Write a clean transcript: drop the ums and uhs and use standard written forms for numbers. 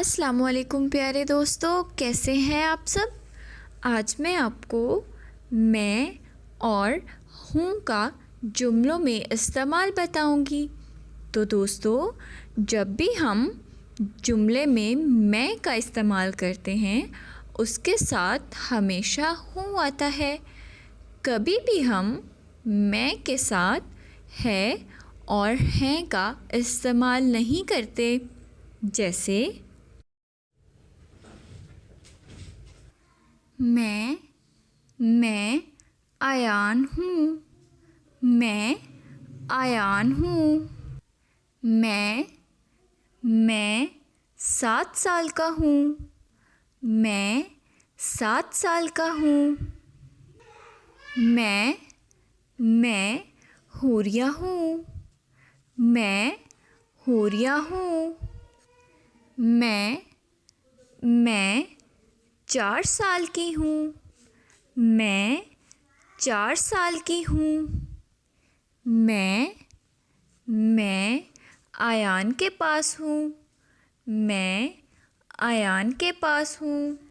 अस्सलामुअलैकुम प्यारे दोस्तों, कैसे हैं आप सब। आज मैं आपको मैं और हूँ का जुमलों में इस्तेमाल बताऊंगी। तो दोस्तों, जब भी हम जुमले में मैं का इस्तेमाल करते हैं उसके साथ हमेशा हूँ आता है। कभी भी हम मैं के साथ है और हैं का इस्तेमाल नहीं करते। जैसे मैं आयान हूँ, मैं आयान हूँ। मैं 7 साल का हूँ, मैं 7 साल का हूँ। मैं हुरिया हूँ, मैं हुरिया हूँ। मैं 4 साल की हूँ, मैं 4 साल की हूँ। मैं आयान के पास हूँ, मैं आयान के पास हूँ।